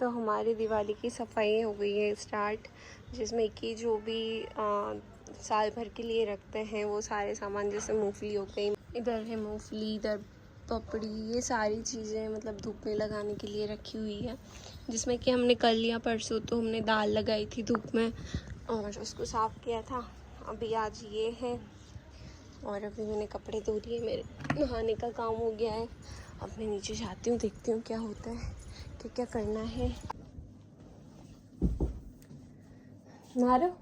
तो हमारी दिवाली की सफाई हो गई है स्टार्ट, जिसमें कि जो भी साल भर के लिए रखते हैं वो सारे सामान, जैसे मूंगफली हो गई, इधर है मूंगफली, इधर पपड़ी, ये सारी चीज़ें मतलब धूप में लगाने के लिए रखी हुई है। जिसमें कि हमने कल या परसों तो हमने दाल लगाई थी धूप में और उसको साफ़ किया था। अभी आज ये है और अभी मैंने कपड़े धो लिए, मेरे नहाने का काम हो गया है। अब मैं नीचे जाती हूँ, देखती हूँ क्या होता है, क्या क्या करना है। मारो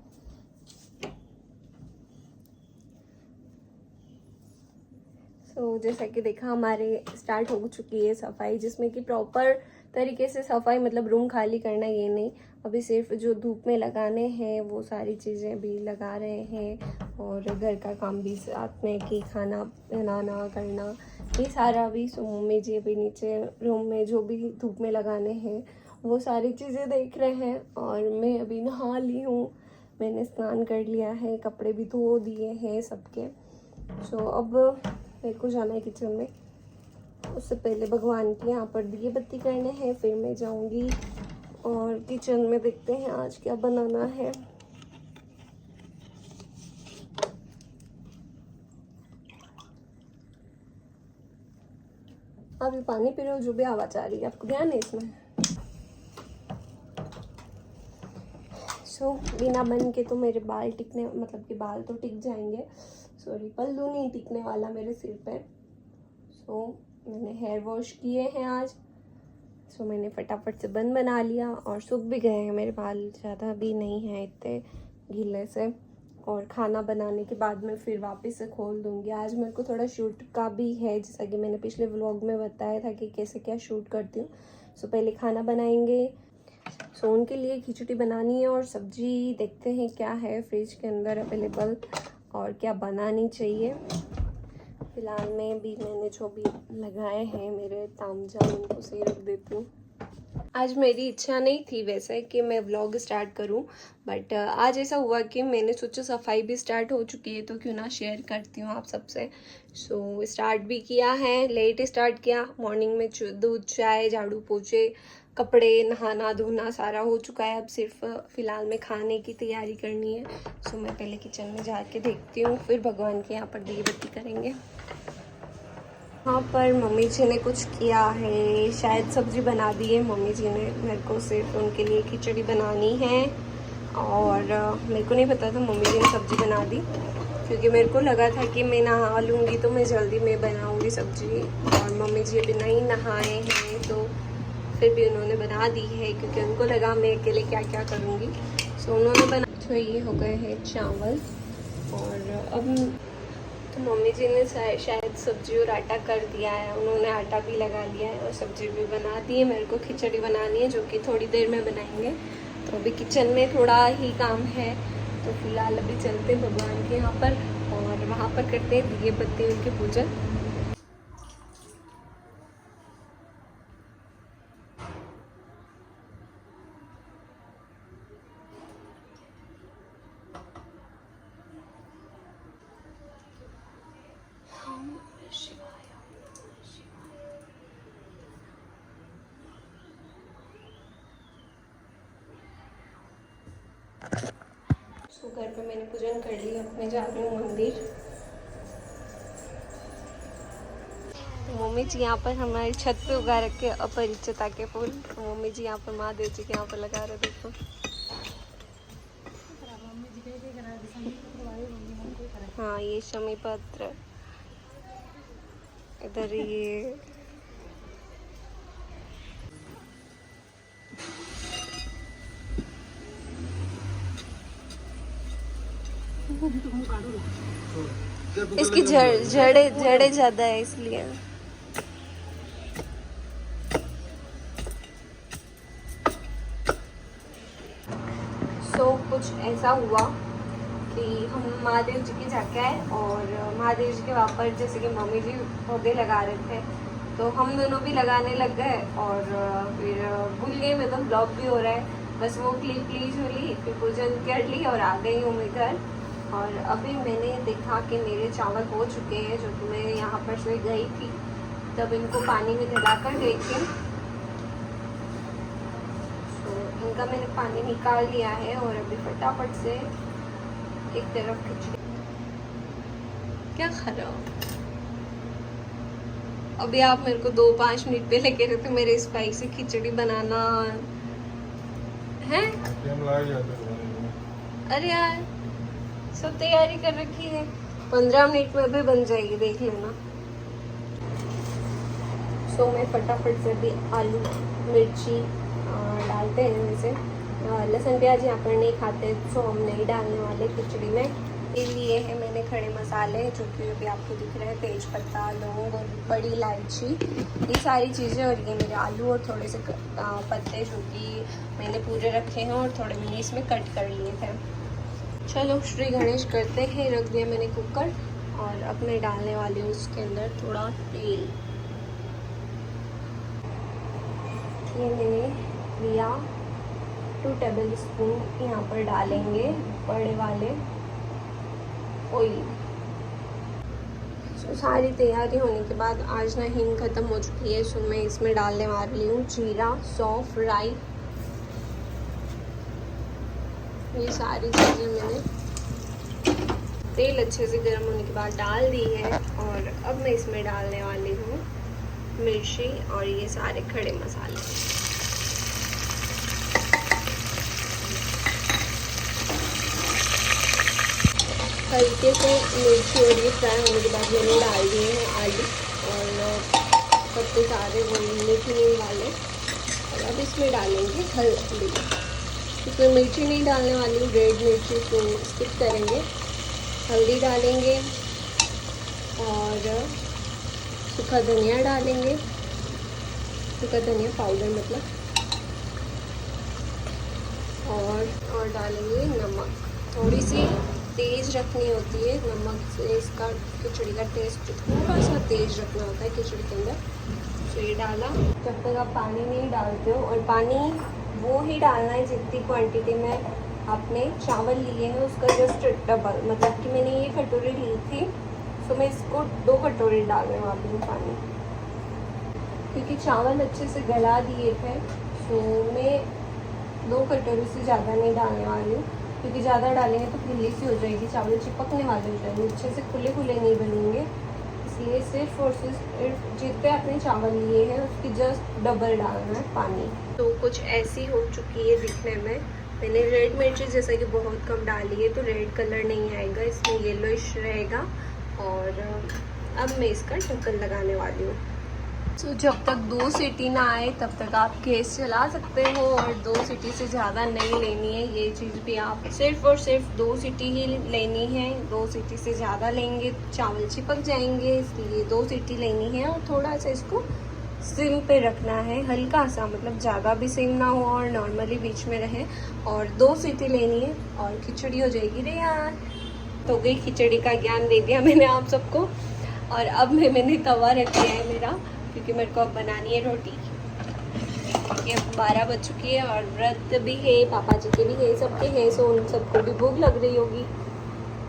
जैसा कि देखा हमारे स्टार्ट हो चुकी है सफाई, जिसमें कि प्रॉपर तरीके से सफाई, मतलब रूम खाली करना ये नहीं, अभी सिर्फ जो धूप में लगाने हैं वो सारी चीज़ें भी लगा रहे हैं और घर का काम भी साथ में, कि खाना बनाना करना ये सारा भी। सो मम्मी जी अभी नीचे रूम में जो भी धूप में लगाने हैं वो सारी चीज़ें देख रहे हैं और मैं अभी नहा ली हूँ, मैंने स्नान कर लिया है, कपड़े भी धो दिए हैं सबके। सो अब मेरे को जाना है किचन में, उससे पहले भगवान के यहाँ पर दिए बत्ती करने हैं, फिर मैं जाऊंगी और किचन में देखते हैं आज क्या बनाना है। अभी पानी पी रहे हो, जो भी आवाज आ रही है आपको ध्यान है इसमें। बिना बन के तो मेरे बाल टिकने, मतलब कि बाल तो टिक जाएंगे, सॉरी पल्लू नहीं टिकने वाला मेरे सिर पे। मैंने हेयर वॉश किए हैं आज, मैंने फटाफट से बन बना लिया और सूख भी गए हैं मेरे बाल, ज़्यादा भी नहीं है इतने गीले से। और खाना बनाने के बाद में फिर वापस से खोल दूंगी। आज मेरे को थोड़ा शूट का भी है, जैसा कि मैंने पिछले व्लॉग में बताया था कि कैसे क्या शूट करती हूँ। पहले खाना बनाएंगे, उनके लिए खिचड़ी बनानी है और सब्जी देखते हैं क्या है फ्रिज के अंदर अवेलेबल और क्या बनानी चाहिए। फिलहाल में भी मैंने जो भी लगाए हैं मेरे तामझाम, उनको सही रख देती हूँ। आज मेरी इच्छा नहीं थी वैसे कि मैं व्लॉग स्टार्ट करूं, बट आज ऐसा हुआ कि मैंने सोचा सफाई भी स्टार्ट हो चुकी है तो क्यों ना शेयर करती हूँ आप सबसे। स्टार्ट भी किया है, लेट स्टार्ट किया। मॉर्निंग में दूध, चाय, झाड़ू, पोछे, कपड़े, नहाना धोना सारा हो चुका है। अब सिर्फ फ़िलहाल में खाने की तैयारी करनी है। मैं पहले किचन में जाके देखती हूँ, फिर भगवान के यहाँ पर दिए बत्ती करेंगे। यहाँ पर मम्मी जी ने कुछ किया है, शायद सब्जी बना दी है मम्मी जी ने। मेरे को सिर्फ उनके लिए खिचड़ी बनानी है और मेरे को नहीं पता था मम्मी जी ने सब्जी बना दी, क्योंकि मेरे को लगा था कि मैं नहा लूँगी तो मैं जल्दी में बनाऊँगी सब्जी, और मम्मी जी अभी नहीं नहाए हैं तो फिर भी उन्होंने बना दी है, क्योंकि उनको लगा मैं अकेले क्या क्या करूँगी। उन्होंने बना। तो ये हो गए हैं चावल और अब तो मम्मी जी ने शायद सब्जी और आटा कर दिया है, उन्होंने आटा भी लगा लिया है और सब्जी भी बना दी है। मेरे को खिचड़ी बनानी है जो कि थोड़ी देर में बनाएंगे। तो अभी किचन में थोड़ा ही काम है, तो फिलहाल अभी चलते हैं भगवान के यहाँ पर और वहाँ पर करते हैं दिए बत्ती उनकी पूजन। घर पे मैंने पूजन कर ली, अब मैं जा रही हूँ मंदिर। मम्मी जी यहाँ पर हमारी छत पे उगा रखे अपरिचिता के फूल। मम्मी जी यहाँ पर महादेव जी के यहाँ पर लगा रहे, देखो। हाँ, ये शमी पत्र, इधर ये इसकी जड़े ज्यादा है इसलिए। कुछ ऐसा हुआ कि हम महादेव जी की जाके आए और महादेव जी के वहाँ पर जैसे कि मम्मी जी पौधे लगा रहे थे तो हम दोनों भी लगाने लग गए और फिर भूल गए, मतलब ब्लॉग भी हो रहा है, बस वो क्लिप ली जो ली, फिर पूजन कर ली और आ गई हूँ मैं घर। और अभी मैंने देखा कि मेरे चावल हो चुके हैं, जो कि मैं यहाँ पर से गई थी तब इनको पानी में भिगा कर गई थी। उनका मैंने पानी निकाल लिया है और अभी फटाफट से एक तरफ खिचड़ी। क्या खराब, अभी आप मेरे को 2-5 मिनट पहले कह रहे थे मेरे स्पाइसी खिचड़ी बनाना है। अरे यार सब तैयारी कर रखी है, 15 मिनट में भी बन जाएगी, देख लेना। सो मैं फटाफट से भी आलू मिर्ची डालते हैं। वैसे लहसुन प्याज यहाँ पर नहीं खाते, सो हम नहीं डालने वाले खिचड़ी में। ये लिए हैं मैंने खड़े मसाले, जो कि अभी आपको दिख रहे हैं, तेज पत्ता, लौंग और बड़ी इलायची, ये सारी चीज़ें। और ये मेरे आलू और थोड़े से पत्ते जो कि मैंने पूरे रखे हैं और थोड़े मैंने इसमें कट कर लिए थे। चलो श्री गणेश करते हैं। रख दिया मैंने कुकर और अब मैं डालने वाली हूँ उसके अंदर थोड़ा तेल। ये मैंने लिया 2 टेबल स्पून, यहाँ पर डालेंगे बड़े वाले ऑयल। सो सारी तैयारी होने के बाद आज ना हींग ख़त्म हो चुकी है, सो मैं इसमें डालने वाली हूँ जीरा, सौंफ, राई, ये सारी चीज़ें मैंने तेल अच्छे से गर्म होने के बाद डाल दी है। और अब मैं इसमें डालने वाली हूँ मिर्ची और ये सारे खड़े मसाले। हल्के से मिर्ची और ये फ्राई होने के बाद मैंने डाल दिए हैं आलू और पत्ते सारे, वो मीठी नहीं डाले। और अब इसमें डालेंगे हल्दी। इसमें मिर्ची नहीं डालने वाली हूँ, रेड मिर्ची, तो स्किप करेंगे। हल्दी डालेंगे और सूखा धनिया डालेंगे, सूखा धनिया पाउडर मतलब, और डालेंगे नमक। थोड़ी सी तेज़ रखनी होती है नमक से, इसका खिचड़ी का टेस्ट थोड़ा सा तेज़ रखना होता है खिचड़ी के अंदर। तो ये डाला। जब तक आप पानी नहीं डालते हो, और पानी वो ही डालना है जितनी क्वांटिटी में आपने चावल लिए हैं उसका जस्ट डबल। मतलब कि मैंने ये कटोरी ली थी, तो मैं इसको 2 कटोरी डालने वाली हूँ पानी, क्योंकि चावल अच्छे से गला दिए थे। तो मैं 2 कटोरी से ज़्यादा नहीं डालने वाली हूँ, क्योंकि ज़्यादा डालेंगे तो गिल्ली सी हो जाएगी, चावल चिपकने वाले हो जाएंगे, अच्छे से खुले खुले नहीं बनेंगे। इसलिए सिर्फ और सिर्फ जितने आपने चावल लिए हैं उसकी जस्ट डबल डालना है पानी। तो कुछ ऐसी हो चुकी है दिखने में। मैंने रेड मिर्ची जैसा कि बहुत कम डाली है, तो रेड कलर नहीं आएगा, इसमें येलोइश रहेगा। और अब मैं इसका ढक्कन लगाने वाली हूँ। तो जब तक 2 सीटी ना आए तब तक आप गैस चला सकते हो, और 2 सीटी से ज़्यादा नहीं लेनी है। ये चीज़ भी आप सिर्फ और सिर्फ 2 सीटी ही लेनी है। 2 सीटी से ज़्यादा लेंगे चावल चिपक जाएंगे, इसलिए 2 सीटी लेनी है। और थोड़ा सा इसको सिम पे रखना है, हल्का सा, मतलब ज़्यादा भी सिम ना हो और नॉर्मली बीच में रहे। और 2 सीटी लेनी है और खिचड़ी हो जाएगी रेयान। तो गई खिचड़ी का ज्ञान दे दिया मैंने आप सबको। और अब मैंने तवा रख दिया है मेरा, क्योंकि मेरे को अब बनानी है रोटी। ये 12 बज चुकी है और व्रत भी है, पापा जी के भी है, सबके हैं। सो उन सबको भी भूख लग रही होगी।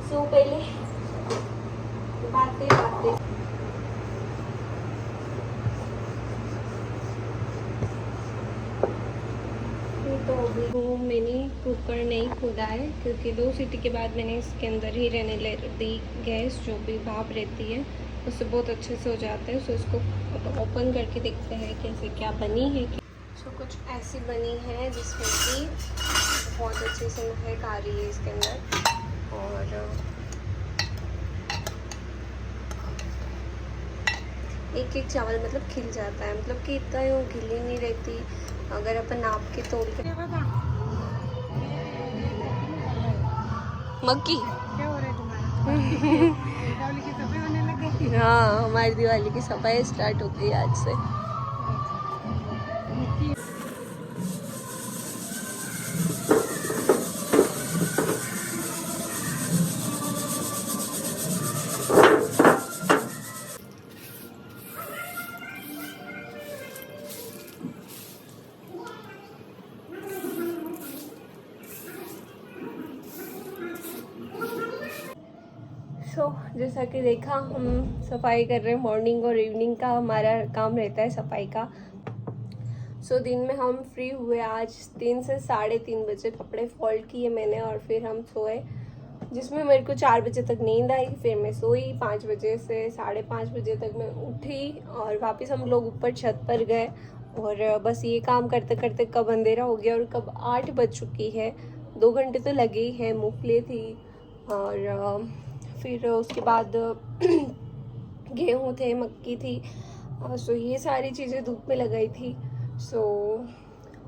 सो पहले बातें तो अभी मैंने कुकर नहीं खोला है, क्योंकि 2 सीटी के बाद मैंने इसके अंदर ही रहने दी गैस। जो भी भाप रहती है उससे बहुत अच्छे से हो जाता है। सो इसको ओपन करके देखते हैं कैसे क्या बनी है। सो कुछ ऐसी बनी है जिसमें कि बहुत अच्छे से महक आ रही है इसके अंदर। और एक चावल मतलब खिल जाता है, मतलब कि इतना यूँ गिली नहीं रहती। अगर अपन नाप के तोल के मक्की क्या हो रहा है तुम्हारा? दिवाली की सफाई होने लगी। हाँ, हमारी दिवाली की सफाई स्टार्ट हो गई आज से। जैसा कि देखा, हम सफाई कर रहे हैं। मॉर्निंग और इवनिंग का हमारा काम रहता है सफाई का। सो दिन में हम फ्री हुए आज 3 से 3:30 बजे, कपड़े फोल्ड किए मैंने और फिर हम सोए, जिसमें मेरे को 4 बजे तक नींद आई। फिर मैं सोई, 5 बजे से 5:30 बजे तक मैं उठी और वापस हम लोग ऊपर छत पर गए और बस ये काम करते करते कब अंधेरा हो गया और कब 8 बज चुकी है। 2 घंटे तो लगे ही हैं। मूंगफली थी और फिर उसके बाद गेहूँ थे, मक्की थी। सो ये सारी चीज़ें धूप में लगाई थी। सो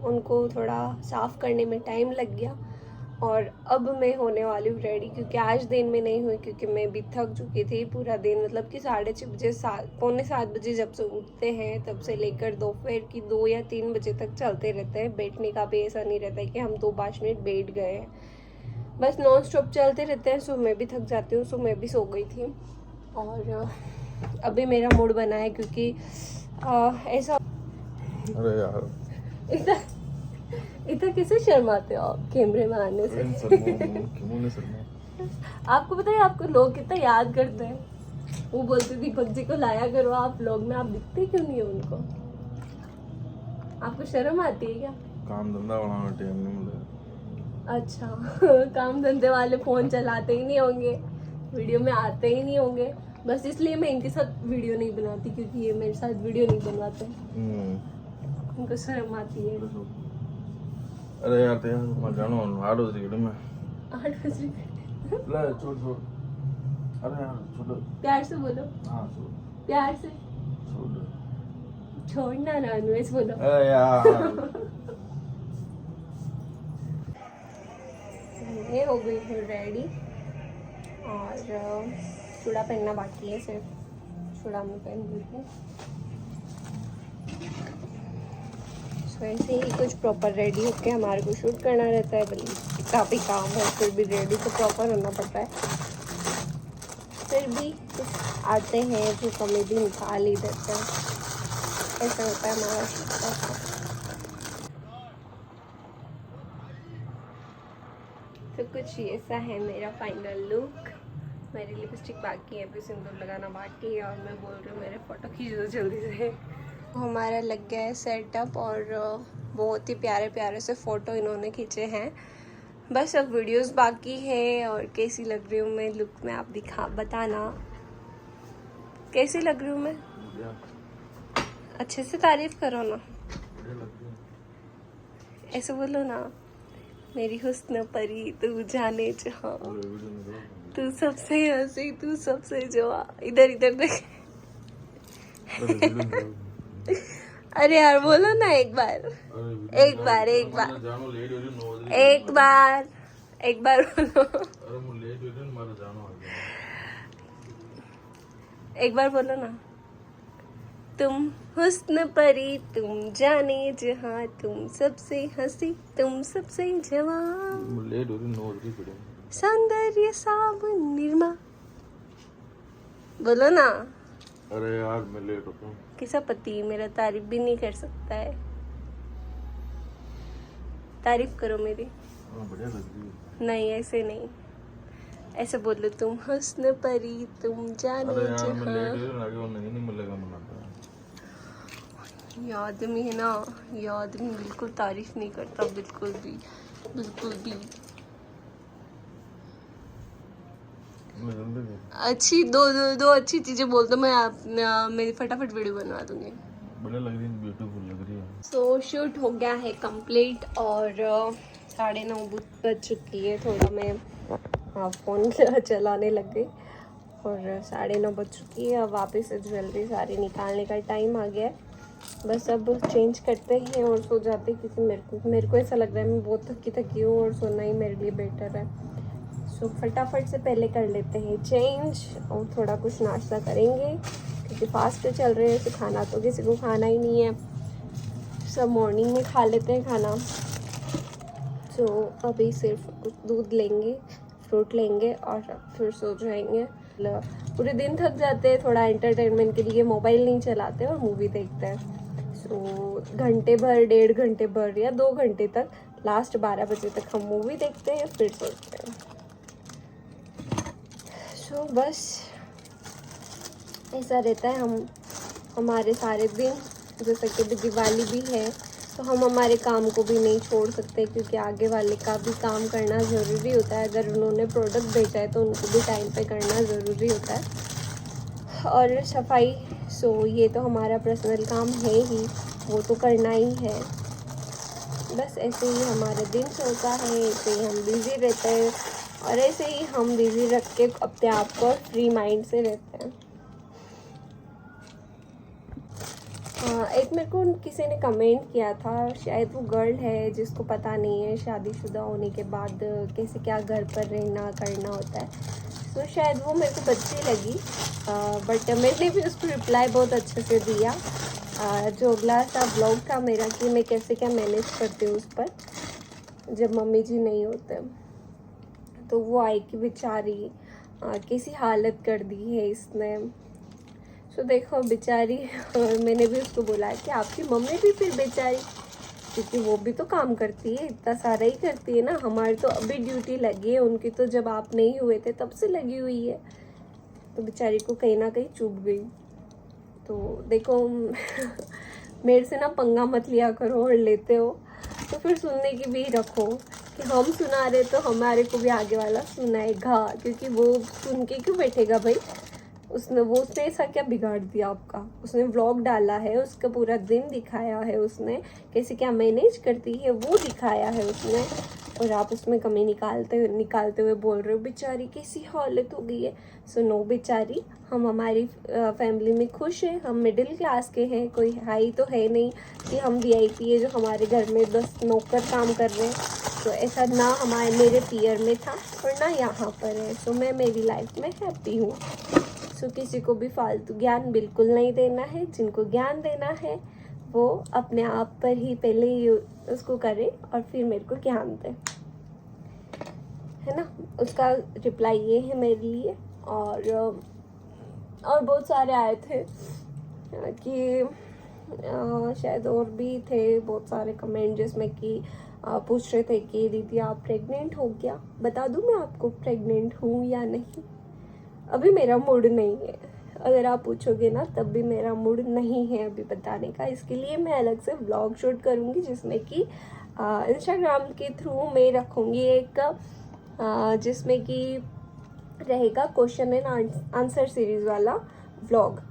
उनको थोड़ा साफ़ करने में टाइम लग गया और अब मैं होने वाली हूँ रेडी, क्योंकि आज दिन में नहीं हुई, क्योंकि मैं भी थक चुकी थी पूरा दिन। मतलब कि 6:30 बजे, 6:45 बजे जब से उठते हैं तब से लेकर दोपहर की 2 या 3 बजे तक चलते रहते हैं। बैठने का भी ऐसा नहीं रहता है कि हम 2-5 मिनट बैठ गए हैं, बस नॉन स्टॉप चलते रहते हैं। सो मैं भी थक जाती हूँ, सो मैं भी सो गई थी और अभी मेरा मूड बना है, क्योंकि ऐसा। अरे यार इतना कैसे शर्माते हो आप कैमरे में आने से? आपको पता है आपको लोग कितना याद करते हैं। वो बोलते दीपक जी को लाया करो आप लोग में, आप दिखते क्यों नहीं है उनको? आपको शर्म आती है क्या? काम धंधा वाला टाइम नहीं मिलता। अच्छा काम धंधे वाले फोन चलाते ही नहीं होंगे, वीडियो में आते ही नहीं होंगे, बस इसलिए मैं इनके साथ वीडियो नहीं बनाती, क्योंकि ये मेरे साथ वीडियो नहीं बनवाते। उनको शर्म आती है। अरे यार ते मैं जानो 8 बजे की में 8 बजे ले छोड़ छोड़। अरे यार छोड़। प्यार से बोलो। हां छोड़। प्यार से छोड़। छोड़ना ना, अनुवेश बोलो। अरे यार ये हो गई हूँ रेडी और चूड़ा पहनना बाकी है, सिर्फ चूड़ा में पहन ली थी। वैसे ही कुछ प्रॉपर रेडी होके हमारे को शूट करना रहता है, बल्कि काफ़ी काम है, फिर भी रेडी तो प्रॉपर होना पड़ता है। फिर भी कुछ आते हैं जो कॉमेडी निकाल ही देते हैं, ऐसा होता है हमारा शूट का काम। तो कुछ ऐसा है मेरा फाइनल लुक। मेरी लिपस्टिक बाकी है, अभी सिंदूर लगाना बाकी है और मैं बोल रही हूँ मेरे फ़ोटो खींच दो जल्दी से। हमारा लग गया है सेटअप और बहुत ही प्यारे प्यारे से फ़ोटो इन्होंने खींचे हैं। बस अब वीडियोस बाकी है। और कैसी लग रही हूँ मैं लुक में, आप बताना कैसी लग रही हूँ मैं। अच्छे से तारीफ करो ना, ऐसे बोलो ना, मेरी हुस्न परी तू जाने जहाँ, तू सबसे हंसी तू सबसे जवा। इधर इधर देख। अरे यार बोलो ना एक बार, एक बार बोलो, एक बार बोलो ना। तुम हुस्न परी तुम जाने जहाँ, तुम सबसे हंसी तुम सबसे जवान, सौंदर्य साबुन निरमा। बोलो ना। अरे यार मैं लेट होता हूँ। किसा पति मेरा तारीफ भी नहीं कर सकता है। तारीफ करो मेरी। बढ़िया लग रही है। नहीं ऐसे नहीं, ऐसे बोलो तुम हुस्न परी तुम जाने जहाँ। ये आदमी है ना, ये आदमी बिल्कुल तारीफ नहीं करता, बिल्कुल भी। अच्छी दो अच्छी चीजें बोल दो, मैं मेरी फटाफट वीडियो बनवा दूंगी। बढ़िया लग रही है, ब्यूटीफुल लग रही है। सो शूट हो गया है कंप्लीट और 9:30 बज चुकी है। थोड़ा मैं फ़ोन चलाने लग गई और 9:30 बज चुकी है। अब वापस से ज्वेलरी सारी निकालने का टाइम आ गया है। बस अब चेंज करते हैं और सो जाते हैं, क्योंकि मेरे को ऐसा लग रहा है मैं बहुत थकी हूँ और सोना ही मेरे लिए बेटर है। सो फटाफट से पहले कर लेते हैं चेंज और थोड़ा कुछ नाश्ता करेंगे, क्योंकि फास्ट चल रहे हैं तो खाना तो किसी को खाना ही नहीं है, सब मॉर्निंग में खा लेते हैं खाना। सो अभी सिर्फ कुछ दूध लेंगे, फ्रूट लेंगे और फिर सो जाएंगे। पूरे दिन थक जाते हैं, थोड़ा एंटरटेनमेंट के लिए मोबाइल नहीं चलाते और मूवी देखते हैं। सो घंटे भर, 1.5 घंटे भर या 2 घंटे तक, लास्ट 12 बजे तक हम मूवी देखते हैं, फिर सोते हैं। सो बस ऐसा रहता है हमारे सारे दिन। जैसे कि अभी दिवाली भी है तो हम हमारे काम को भी नहीं छोड़ सकते, क्योंकि आगे वाले का भी काम करना ज़रूरी होता है। अगर उन्होंने प्रोडक्ट बेचा है तो उनको भी टाइम पे करना ज़रूरी होता है। और सफाई, सो ये तो हमारा पर्सनल काम है ही, वो तो करना ही है। बस ऐसे ही हमारा दिन चलता है, ऐसे ही हम बिज़ी रहते हैं और ऐसे ही हम बिज़ी रख के अपने आप को फ्री माइंड से रहते हैं। एक मेरे को किसी ने कमेंट किया था, शायद वो गर्ल है जिसको पता नहीं है शादीशुदा होने के बाद कैसे क्या घर पर रहना करना होता है। तो शायद वो मेरे को अच्छी लगी, बट मैंने भी उसको रिप्लाई बहुत अच्छे से दिया। जो अगला सा ब्लॉग था मेरा कि मैं कैसे क्या मैनेज करती हूँ उस पर जब मम्मी जी नहीं होते, तो वो आई कि बेचारी कैसी हालत कर दी है इसने। तो देखो बेचारी, मैंने भी उसको बोला कि आपकी मम्मी भी फिर बेचारी, क्योंकि वो भी तो काम करती है, इतना सारा ही करती है ना। हमारी तो अभी ड्यूटी लगी है, उनकी तो जब आप नहीं हुए थे तब से लगी हुई है। तो बेचारी को कहीं ना कहीं चुभ गई। तो देखो मेरे से ना पंगा मत लिया करो, और लेते हो तो फिर सुनने की भी रखो कि हम सुना रहे तो हमारे को भी आगे वाला सुनाएगा, क्योंकि वो सुन के क्यों बैठेगा भाई। उसने ऐसा क्या बिगाड़ दिया आपका। उसने व्लॉग डाला है, उसका पूरा दिन दिखाया है उसने, कैसे क्या मैनेज करती है वो दिखाया है उसने, और आप उसमें कमी निकालते हुए बोल रहे हो बेचारी कैसी हालत हो गई है। सो नो बेचारी, हम हमारी फैमिली में खुश हैं, हम मिडिल क्लास के हैं, कोई हाई तो है नहीं कि हम VIP है जो हमारे घर में 10 नौकर काम कर रहे हैं। तो ऐसा ना मेरे पीयर में था और ना यहाँ पर है। सो मैं मेरी लाइफ में हैप्पी हूँ। सो किसी को भी फालतू ज्ञान बिल्कुल नहीं देना है। जिनको ज्ञान देना है वो अपने आप पर ही पहले ही उसको करे और फिर मेरे को ज्ञान दे, है ना। उसका रिप्लाई ये है मेरे लिए। और बहुत सारे आए थे कि शायद और भी थे बहुत सारे कमेंट, जिसमें कि पूछ रहे थे कि दीदी आप प्रेग्नेंट हो क्या। बता दूं मैं आपको प्रेग्नेंट हूँ या नहीं। अभी मेरा मूड नहीं है, अगर आप पूछोगे ना तब भी मेरा मूड नहीं है अभी बताने का। इसके लिए मैं अलग से व्लॉग शूट करूँगी, जिसमें कि इंस्टाग्राम के थ्रू मैं रखूँगी एक जिसमें कि रहेगा क्वेश्चन एंड आंसर सीरीज़ वाला व्लॉग,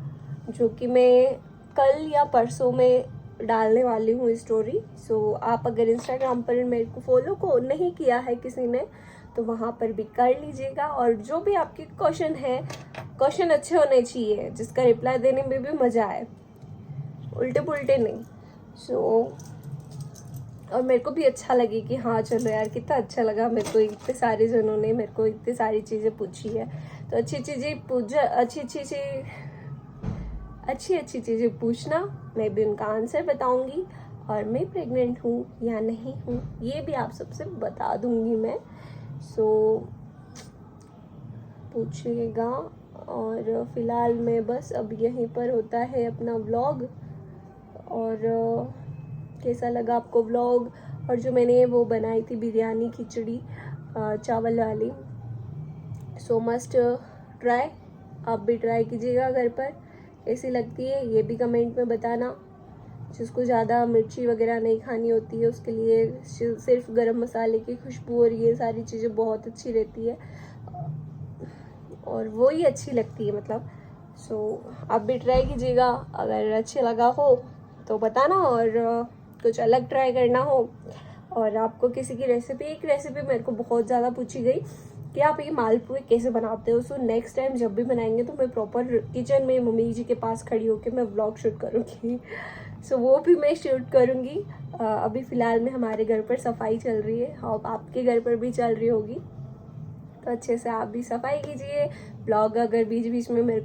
जो कि मैं कल या परसों में डालने वाली हूँ स्टोरी। सो आप अगर इंस्टाग्राम पर मेरे को फॉलो को नहीं किया है किसी ने तो वहाँ पर भी कर लीजिएगा। और जो भी आपके क्वेश्चन है, क्वेश्चन अच्छे होने चाहिए जिसका रिप्लाई देने में भी मज़ा आए, उल्टे पुल्टे नहीं। और मेरे को भी अच्छा लगे कि हाँ चलो यार कितना अच्छा लगा मेरे को, इतने सारे जनों ने मेरे को इतनी सारी चीज़ें पूछी है। तो अच्छी अच्छी चीज़ें पूछना, मैं भी उनका आंसर बताऊंगी। और मैं प्रेग्नेंट हूँ या नहीं हूँ ये भी आप सबसे बता दूंगी मैं। सो पूछिएगा। और फिलहाल मैं बस अब यहीं पर होता है अपना व्लॉग। और कैसा लगा आपको व्लॉग, और जो मैंने वो बनाई थी बिरयानी खिचड़ी चावल वाली, सो मस्ट ट्राई। आप भी ट्राई कीजिएगा घर पर, कैसी लगती है ये भी कमेंट में बताना। जिसको ज़्यादा मिर्ची वगैरह नहीं खानी होती है उसके लिए सिर्फ गरम मसाले की खुशबू और ये सारी चीज़ें बहुत अच्छी रहती है, और वो ही अच्छी लगती है मतलब। सो आप भी ट्राई कीजिएगा, अगर अच्छे लगा हो तो बताना, और कुछ अलग ट्राई करना हो, और आपको किसी की एक रेसिपी मेरे को बहुत ज़्यादा पूछी गई कि आप ये मालपुए कैसे बनाते हो। सो नेक्स्ट टाइम जब भी बनाएंगे तो मैं प्रॉपर किचन में मम्मी जी के पास खड़ी होकर मैं व्लॉग शूट करूँगी। सो वो भी मैं शूट करूँगी। अभी फ़िलहाल में हमारे घर पर सफाई चल रही है, और आपके घर पर भी चल रही होगी, तो अच्छे से आप भी सफाई कीजिए। व्लॉग अगर बीच बीच में मेरे